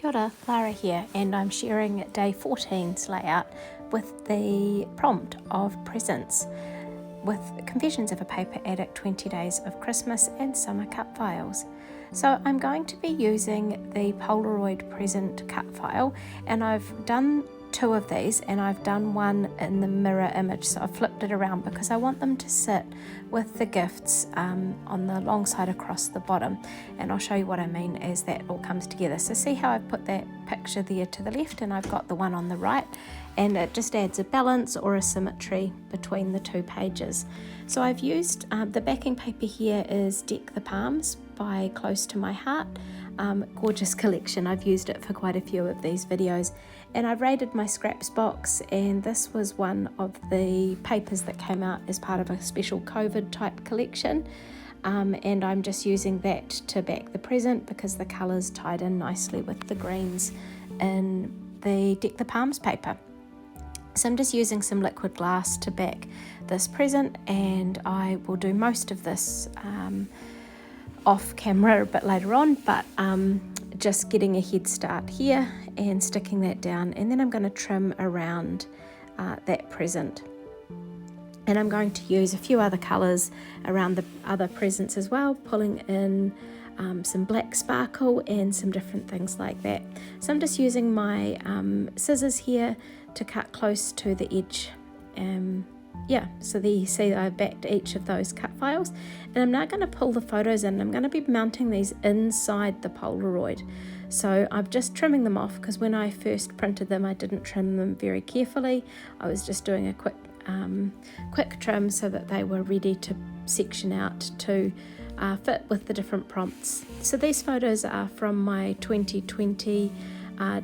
Kia ora, Lara here, and I'm sharing day 14's layout with the prompt of presents with Confessions of a Paper Addict 20 Days of Christmas and Summer Cutfiles. So I'm going to be using the Polaroid Present cut file, and I've done two of these, and I've done one in the mirror image, so I've flipped it around because I want them to sit with the gifts on the long side across the bottom, and I'll show you what I mean as that all comes together. So see how I've put that picture there to the left and I've got the one on the right, and it just adds a balance or a symmetry between the two pages. So I've used the backing paper here is Deck the Palms by Close to My Heart. Gorgeous collection. I've used it for quite a few of these videos, and I've raided my scraps box, and this was one of the papers that came out as part of a special COVID type collection, and I'm just using that to back the present because the colours tied in nicely with the greens in the Deck the Palms paper. So I'm just using some liquid glass to back this present, and I will do most of this off camera a bit later on, but just getting a head start here and sticking that down, and then I'm going to trim around that present, and I'm going to use a few other colours around the other presents as well, pulling in some black sparkle and some different things like that. So I'm just using my scissors here to cut close to the edge. So there you see I've backed each of those cut files, and I'm now going to pull the photos in. I'm going to be mounting these inside the Polaroid. So I'm just trimming them off because when I first printed them I didn't trim them very carefully. I was just doing a quick trim so that they were ready to section out to fit with the different prompts. So these photos are from my 2020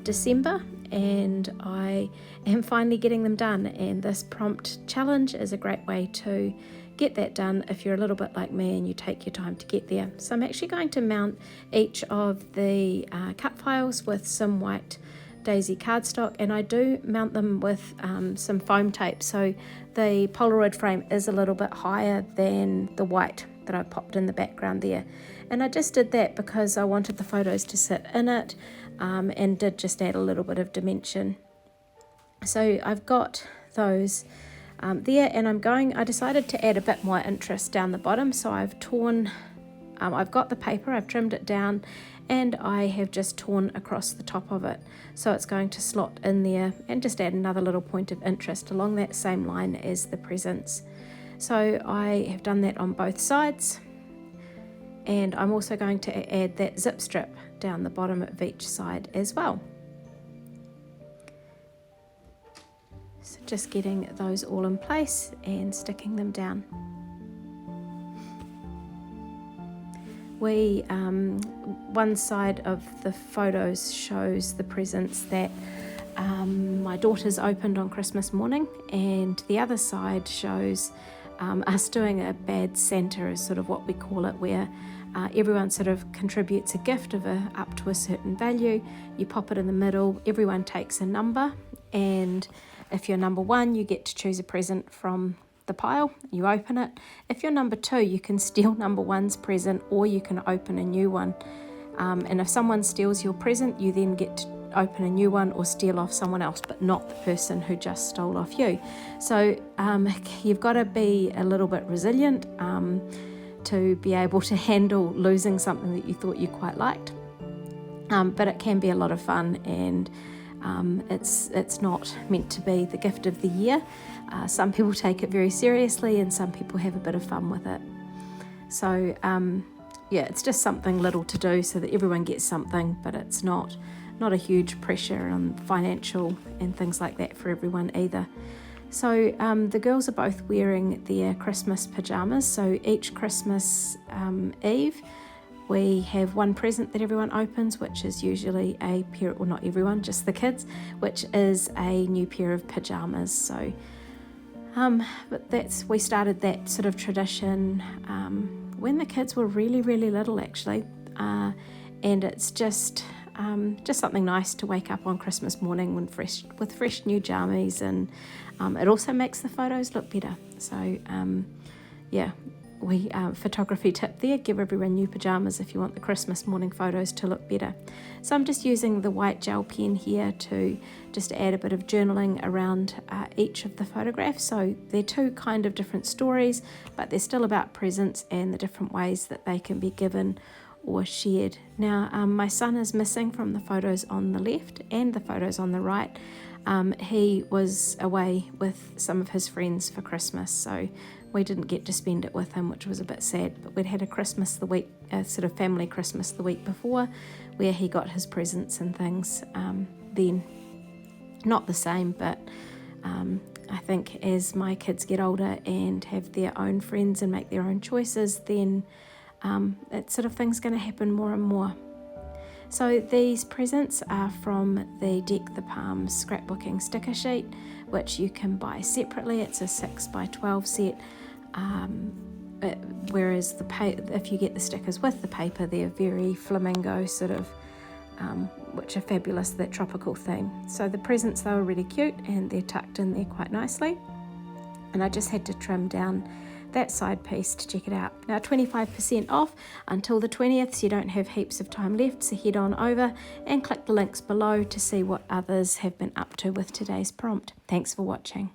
December, and I am finally getting them done, and this prompt challenge is a great way to get that done if you're a little bit like me and you take your time to get there. So I'm actually going to mount each of the cut files with some white daisy cardstock, and I do mount them with some foam tape, so the Polaroid frame is a little bit higher than the white that I popped in the background there. And I just did that because I wanted the photos to sit in it, and did just add a little bit of dimension. So I've got those there, and I decided to add a bit more interest down the bottom. So I've got the paper, I've trimmed it down, and I have just torn across the top of it. So it's going to slot in there and just add another little point of interest along that same line as the presents. So I have done that on both sides, and I'm also going to add that zip strip down the bottom of each side as well. So just getting those all in place and sticking them down. One side of the photos shows the presents that my daughters opened on Christmas morning, and the other side shows us doing a bad Santa, is sort of what we call it, where everyone sort of contributes a gift of up to a certain value. You pop it in the middle, everyone takes a number, and if you're number 1 you get to choose a present from the pile, you open it. If you're number 2 you can steal number 1's present, or you can open a new one, and if someone steals your present you then get to open a new one or steal off someone else, but not the person who just stole off you. So you've got to be a little bit resilient to be able to handle losing something that you thought you quite liked, but it can be a lot of fun, and it's not meant to be the gift of the year. Some people take it very seriously, and some people have a bit of fun with it. So it's just something little to do so that everyone gets something, but it's not a huge pressure on financial and things like that for everyone either. So the girls are both wearing their Christmas pajamas. So each Christmas Eve we have one present that everyone opens, which is usually a pair, or not everyone, just the kids, which is a new pair of pajamas. So but we started that sort of tradition when the kids were really, really little actually, and it's just something nice to wake up on Christmas morning with fresh new jammies, and it also makes the photos look better. So photography tip there, give everyone new pajamas if you want the Christmas morning photos to look better. So I'm just using the white gel pen here to just add a bit of journaling around each of the photographs. So they're two kind of different stories, but they're still about presents and the different ways that they can be given or shared. Now my son is missing from the photos on the left and the photos on the right. He was away with some of his friends for Christmas, so we didn't get to spend it with him, which was a bit sad. But we'd had a sort of family Christmas the week before, where he got his presents and things then. Not the same, but I think as my kids get older and have their own friends and make their own choices, then that sort of thing's going to happen more and more. So these presents are from the Deck the Palms scrapbooking sticker sheet, which you can buy separately. It's a 6x12 set, whereas if you get the stickers with the paper, they're very flamingo sort of, which are fabulous, that tropical theme. So the presents, they were really cute and they're tucked in there quite nicely. And I just had to trim down that side piece to check it out. Now 25% off until the 20th, so you don't have heaps of time left, so head on over and click the links below to see what others have been up to with today's prompt. Thanks for watching.